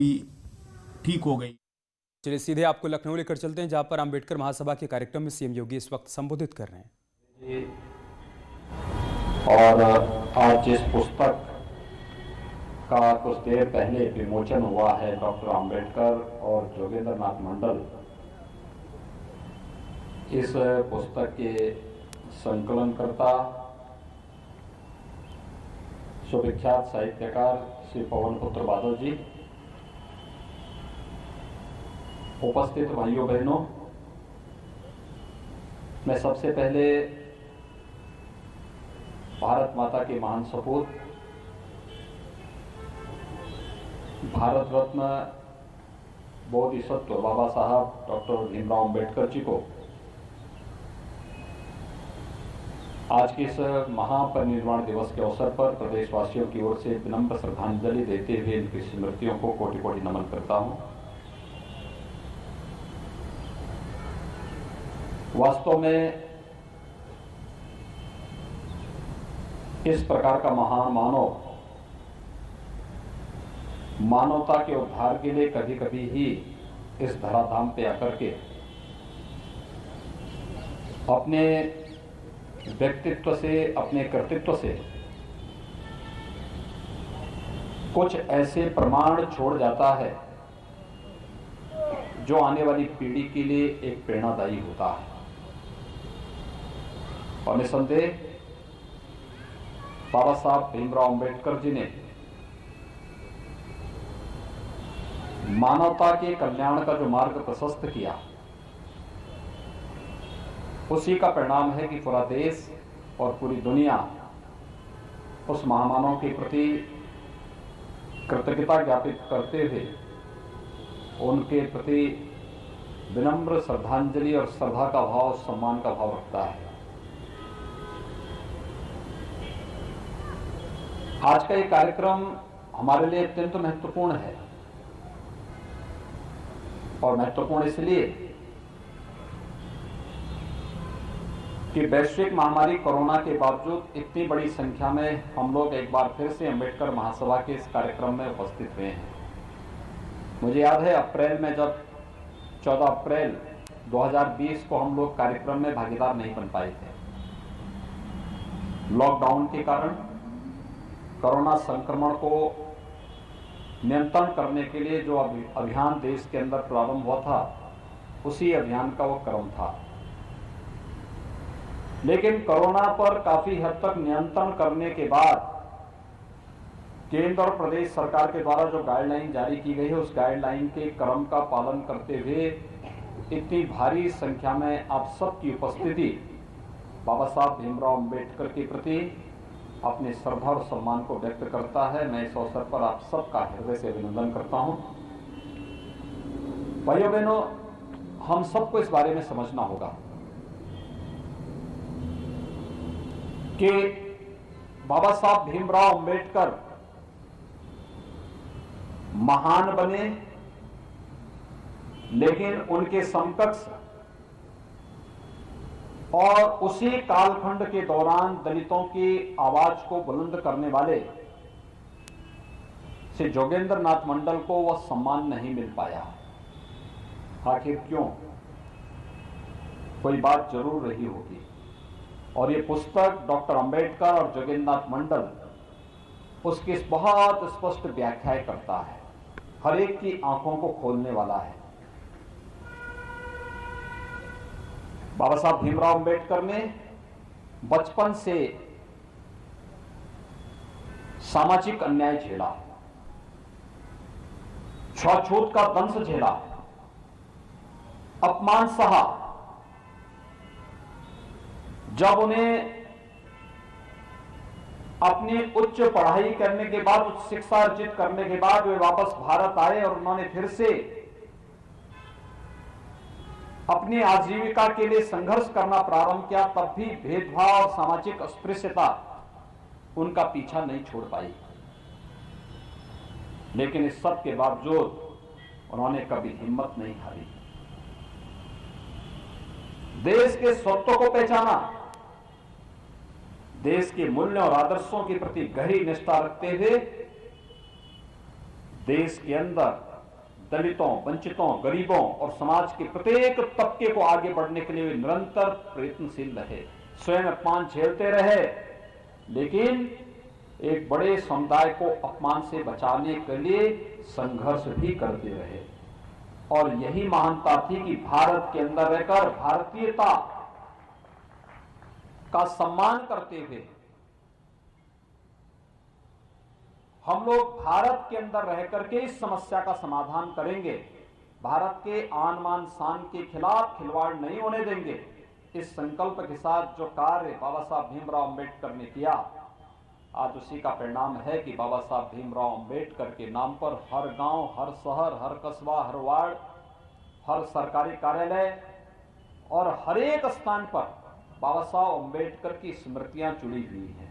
ठीक हो गई। चलिए सीधे आपको लखनऊ लेकर चलते हैं, जहां पर अम्बेडकर महासभा के कार्यक्रम में सीएम योगी इस वक्त संबोधित कर रहे हैं। और आज जिस पुस्तक का कुछ देर पहले विमोचन हुआ है, डॉक्टर अम्बेडकर और जोगेंद्र नाथ मंडल, इस पुस्तक के संकलनकर्ता सुविख्यात साहित्यकार श्री पवन पुत्र बादल जी, उपस्थित भाइयों बहनों, मैं सबसे पहले भारत माता के महान सपूत भारत रत्न बोधिसत्व बाबा साहब डॉक्टर भीमराव अम्बेडकर जी को आज के इस महापरिनिर्वाण दिवस के अवसर पर प्रदेशवासियों की ओर से विनम्र श्रद्धांजलि देते हुए इनकी स्मृतियों को कोटि कोटि नमन करता हूं। वास्तव में इस प्रकार का महान मानवता के उद्धार के लिए कभी कभी ही इस धराधाम पे आकर के अपने व्यक्तित्व से, अपने कर्तृत्व से कुछ ऐसे प्रमाण छोड़ जाता है जो आने वाली पीढ़ी के लिए एक प्रेरणादायी होता है। और निसंदेह बाबा साहब भीमराव अम्बेडकर जी ने मानवता के कल्याण का जो मार्ग प्रशस्त किया, उसी का परिणाम है कि पूरा देश और पूरी दुनिया उस महामानव के प्रति कृतज्ञता ज्ञापित करते हुए उनके प्रति विनम्र श्रद्धांजलि और श्रद्धा का भाव, सम्मान का भाव रखता है। आज का ये कार्यक्रम हमारे लिए अत्यंत महत्वपूर्ण है, और महत्वपूर्ण इसलिए कि वैश्विक महामारी कोरोना के बावजूद इतनी बड़ी संख्या में हम लोग एक बार फिर से अम्बेडकर महासभा के इस कार्यक्रम में उपस्थित हुए हैं। मुझे याद है अप्रैल में, जब 14 अप्रैल 2020 को हम लोग कार्यक्रम में भागीदार नहीं बन पाए थे। लॉकडाउन के कारण कोरोना संक्रमण को नियंत्रण करने के लिए जो अभियान देश के अंदर प्रारंभ हुआ था, उसी अभियान का वो क्रम था। लेकिन कोरोना पर काफी हद तक नियंत्रण करने के बाद केंद्र और प्रदेश सरकार के द्वारा जो गाइडलाइन जारी की गई है, उस गाइडलाइन के क्रम का पालन करते हुए इतनी भारी संख्या में आप सबकी उपस्थिति बाबा साहब भीमराव अम्बेडकर के प्रति अपने श्रद्धा और सम्मान को व्यक्त करता है। मैं इस अवसर पर आप सबका हृदय से अभिनंदन करता हूं। भाइयों बहनों, हम सबको इस बारे में समझना होगा कि बाबा साहब भीमराव अम्बेडकर महान बने, लेकिन उनके समकक्ष और उसी कालखंड के दौरान दलितों की आवाज को बुलंद करने वाले श्री जोगेंद्र नाथ मंडल को वह सम्मान नहीं मिल पाया। आखिर क्यों? कोई बात जरूर रही होगी, और ये पुस्तक डॉक्टर अम्बेडकर और जोगेंद्र नाथ मंडल उसकी बहुत स्पष्ट व्याख्या करता है, हर एक की आंखों को खोलने वाला है। बाबा साहब भीमराव अम्बेडकर ने बचपन से सामाजिक अन्याय झेला, छूआछूत का दंश झेला, अपमान सहा। जब उन्हें अपनी उच्च पढ़ाई करने के बाद, उच्च शिक्षा अर्जित करने के बाद वे वापस भारत आए और उन्होंने फिर से अपनी आजीविका के लिए संघर्ष करना प्रारंभ किया, तब भी भेदभाव और सामाजिक अस्पृश्यता उनका पीछा नहीं छोड़ पाई। लेकिन इस सब के बावजूद उन्होंने कभी हिम्मत नहीं हारी। देश के स्वत्व को पहचाना, देश के मूल्य और आदर्शों के प्रति गहरी निष्ठा रखते हुए देश के अंदर दलितों, वंचितों, गरीबों और समाज के प्रत्येक तबके को आगे बढ़ने के लिए वे निरंतर प्रयत्नशील रहे, स्वयं अपमान झेलते रहे, लेकिन एक बड़े समुदाय को अपमान से बचाने के लिए संघर्ष भी करते रहे। और यही महानता थी कि भारत के अंदर रहकर भारतीयता का सम्मान करते हुए हम लोग भारत के अंदर रह करके इस समस्या का समाधान करेंगे, भारत के आन बान शान के खिलाफ खिलवाड़ नहीं होने देंगे। इस संकल्प के साथ जो कार्य बाबा साहब भीमराव अंबेडकर ने किया, आज उसी का परिणाम है कि बाबा साहब भीमराव अंबेडकर के नाम पर हर गांव, हर शहर, हर कस्बा, हर वार्ड, हर सरकारी कार्यालय और हर एक स्थान पर बाबा साहब अंबेडकर की स्मृतियां जुड़ी हुई हैं।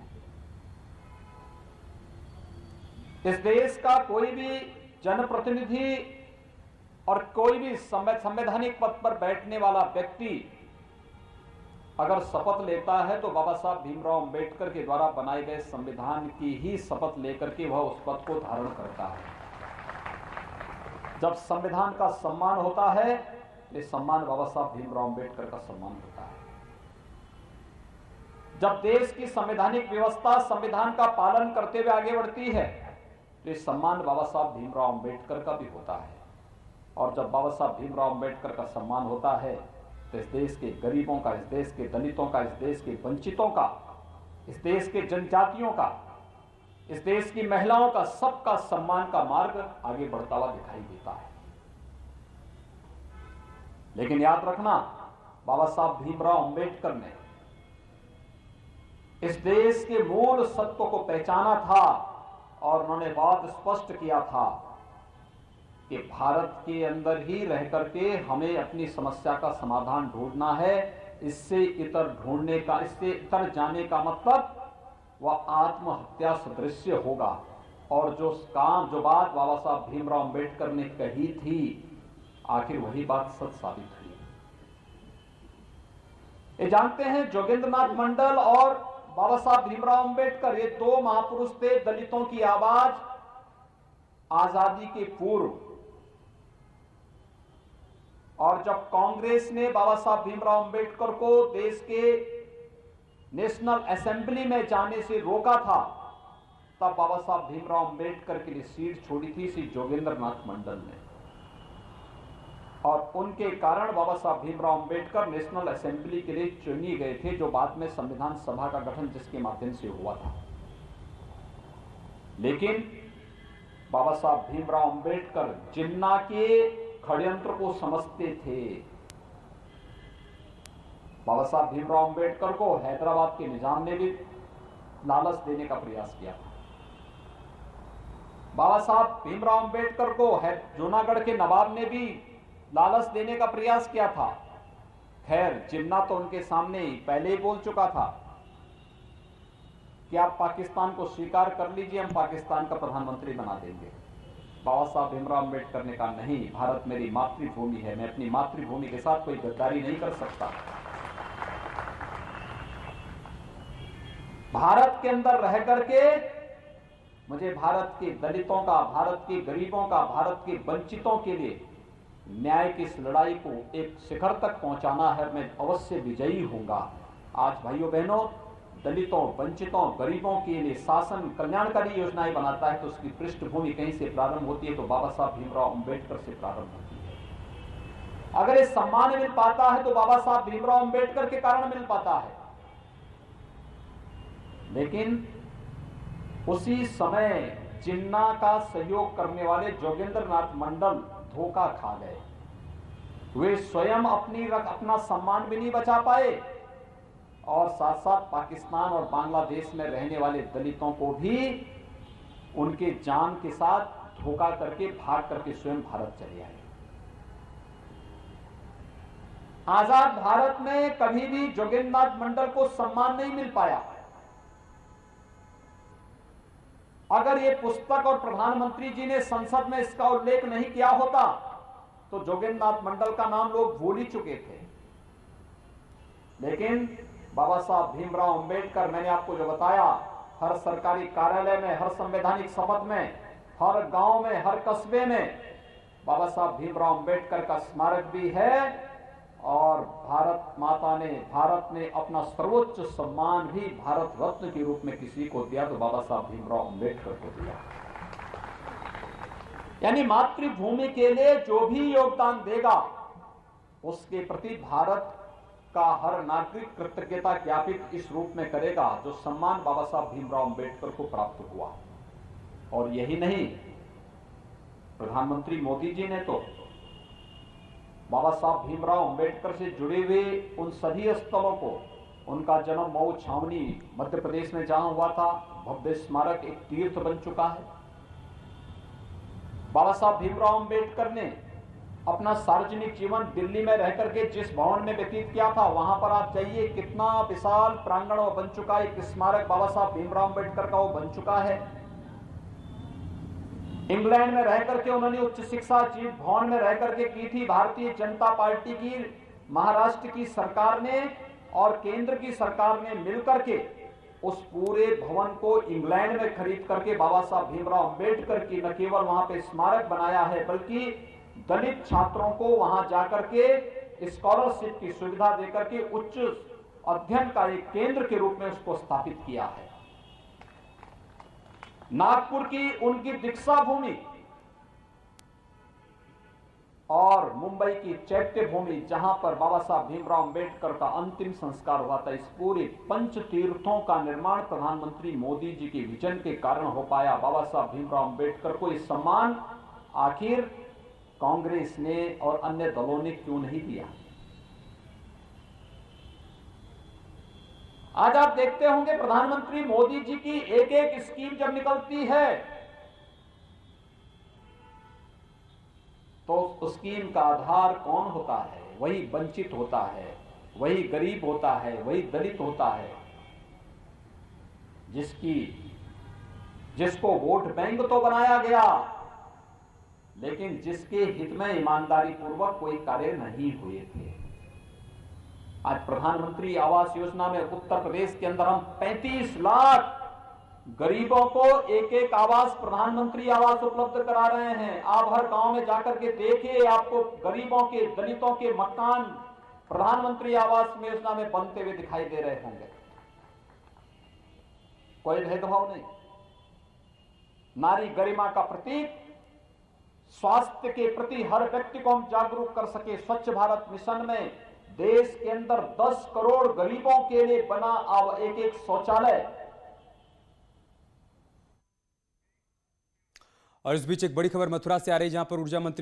इस देश का कोई भी जनप्रतिनिधि और कोई भी संवैधानिक पद पर बैठने वाला व्यक्ति अगर शपथ लेता है तो बाबा साहब भीमराव अंबेडकर के द्वारा बनाए गए संविधान की ही शपथ लेकर के वह उस पद को धारण करता है। जब संविधान का सम्मान होता है, ये सम्मान बाबा साहब भीमराव अंबेडकर का सम्मान होता है। जब देश की संवैधानिक व्यवस्था संविधान का पालन करते हुए आगे बढ़ती है, तो इस सम्मान बाबा साहब भीमराव अंबेडकर का भी होता है। और जब बाबा साहब भीमराव अंबेडकर का सम्मान होता है, तो इस देश के गरीबों का, इस देश के दलितों का, इस देश के वंचितों का, इस देश के जनजातियों का, इस देश की महिलाओं का, सबका सम्मान का मार्ग आगे बढ़ता हुआ दिखाई देता है। लेकिन याद रखना, बाबा साहब भीमराव अंबेडकर ने इस देश के मूल सत्य को पहचाना था और उन्होंने बहुत स्पष्ट किया था कि भारत के अंदर ही रह करके हमें अपनी समस्या का समाधान ढूंढना है। इससे इतर ढूंढने का, इससे इतर जाने का मतलब वह आत्महत्या सदृश होगा। और जो बात बाबा साहब भीमराव अंबेडकर ने कही थी, आखिर वही बात सच साबित हुई। ये जानते हैं, जोगेंद्रनाथ मंडल और बाबा साहब भीमराव अंबेडकर, ये दो महापुरुष थे दलितों की आवाज आजादी के पूर्व। और जब कांग्रेस ने बाबा साहब भीमराव अंबेडकर को देश के नेशनल असेंबली में जाने से रोका था, तब बाबा साहब भीमराव अंबेडकर के लिए सीट छोड़ी थी श्री जोगेंद्रनाथ मंडल ने। और उनके कारण बाबा साहब भीमराव अंबेडकर नेशनल असेंबली के लिए चुने गए थे, जो बाद में संविधान सभा का गठन जिसके माध्यम से हुआ था। लेकिन बाबा साहब भीमराव अंबेडकर जिन्ना के षड्यंत्र को समझते थे। बाबा साहब भीमराव अंबेडकर को हैदराबाद के निजाम ने भी लालच देने का प्रयास किया था। बाबा साहब भीमराव अंबेडकर को जूनागढ़ के नवाब ने भी लालच देने का प्रयास किया था। खैर, जिन्ना तो उनके सामने ही पहले ही बोल चुका था कि आप पाकिस्तान को स्वीकार कर लीजिए, हम पाकिस्तान का प्रधानमंत्री बना देंगे। बाबा साहब भीमराव अंबेडकर ने कहा, नहीं, भारत मेरी मातृभूमि है, मैं अपनी मातृभूमि के साथ कोई गद्दारी नहीं कर सकता। भारत के अंदर रह करके मुझे भारत के दलितों का, भारत के गरीबों का, भारत के वंचितों के लिए न्याय की इस लड़ाई को एक शिखर तक पहुंचाना है। मैं अवश्य विजयी होऊंगा। आज भाइयों बहनों, दलितों, वंचितों, गरीबों के लिए शासन कल्याणकारी योजनाएं बनाता है, तो उसकी पृष्ठभूमि कहीं से प्रारंभ होती है, तो बाबा साहब भीमराव अंबेडकर से प्रारंभ होती है। अगर ये सम्मान मिल पाता है तो बाबा साहब भीमराव अंबेडकर के कारण मिल पाता है। लेकिन उसी समय जिन्ना का सहयोग करने वाले जोगेंद्रनाथ मंडल धोखा खा गए। वे स्वयं अपना सम्मान भी नहीं बचा पाए और साथ साथ पाकिस्तान और बांग्लादेश में रहने वाले दलितों को भी उनके जान के साथ धोखा करके भाग करके स्वयं भारत चले आए। आजाद भारत में कभी भी जोगेंद्रनाथ मंडल को सम्मान नहीं मिल पाया। अगर ये पुस्तक और प्रधानमंत्री जी ने संसद में इसका उल्लेख नहीं किया होता तो जोगेंद्रनाथ मंडल का नाम लोग भूल ही चुके थे। लेकिन बाबा साहब भीमराव अंबेडकर, मैंने आपको जो बताया, हर सरकारी कार्यालय में, हर संवैधानिक शपथ में, हर गांव में, हर कस्बे में बाबा साहब भीमराव अंबेडकर का स्मारक भी है और भारत ने अपना सर्वोच्च सम्मान भी भारत रत्न के रूप में किसी को दिया तो बाबा साहब भीमराव अंबेडकर को दिया। यानी मातृभूमि के लिए जो भी योगदान देगा उसके प्रति भारत का हर नागरिक कृतज्ञता ज्ञापित इस रूप में करेगा जो सम्मान बाबा साहब भीमराव अंबेडकर को प्राप्त हुआ। और यही नहीं, प्रधानमंत्री मोदी जी ने तो बाबा साहब भीमराव अंबेडकर से जुड़े हुए उन सभी स्थलों को, उनका जन्म मऊ छावनी मध्य प्रदेश में जहां हुआ था, भव्य स्मारक एक तीर्थ बन चुका है। बाबा साहब भीमराव अंबेडकर ने अपना सार्वजनिक जीवन दिल्ली में रहकर के जिस भवन में व्यतीत किया था, वहां पर आप जाइए, कितना विशाल प्रांगण बन चुका है। एक स्मारक बाबा साहब भीमराव अंबेडकर का वो बन चुका है। इंग्लैंड में रह करके उन्होंने उच्च शिक्षा जीत भवन में रह करके की थी। भारतीय जनता पार्टी की महाराष्ट्र की सरकार ने और केंद्र की सरकार ने मिलकर के उस पूरे भवन को इंग्लैंड में खरीद करके बाबा साहब भीमराव अंबेडकर की न केवल वहां पे स्मारक बनाया है, बल्कि दलित छात्रों को वहां जाकर के स्कॉलरशिप की सुविधा देकर के उच्च अध्ययन का एक केंद्र के रूप में उसको स्थापित किया है। नागपुर की उनकी दीक्षा भूमि और मुंबई की चैत्य भूमि, जहां पर बाबा साहब भीमराव अंबेडकर का अंतिम संस्कार हुआ था, इस पूरे पंच तीर्थों का निर्माण प्रधानमंत्री मोदी जी के विजन के कारण हो पाया। बाबा साहब भीमराव अंबेडकर को इस सम्मान आखिर कांग्रेस ने और अन्य दलों ने क्यों नहीं दिया? आज आप देखते होंगे प्रधानमंत्री मोदी जी की एक एक स्कीम जब निकलती है तो उस स्कीम का आधार कौन होता है? वही वंचित होता है, वही गरीब होता है, वही दलित होता है, जिसको वोट बैंक तो बनाया गया, लेकिन जिसके हित में ईमानदारी पूर्वक कोई कार्य नहीं हुए थे। आज प्रधानमंत्री आवास योजना में उत्तर प्रदेश के अंदर हम 35 लाख गरीबों को एक एक आवास, प्रधानमंत्री आवास उपलब्ध करा रहे हैं। आप हर गांव में जाकर के देखिए, आपको गरीबों के, दलितों के मकान प्रधानमंत्री आवास योजना में बनते हुए दिखाई दे रहे होंगे। कोई भेदभाव नहीं। नारी गरिमा का प्रतीक, स्वास्थ्य के प्रति हर व्यक्ति को हम जागरूक कर सके। स्वच्छ भारत मिशन में देश के अंदर 10 करोड़ गरीबों के लिए बना एक एक शौचालय। और इस बीच एक बड़ी खबर मथुरा से आ रही, जहां पर ऊर्जा मंत्री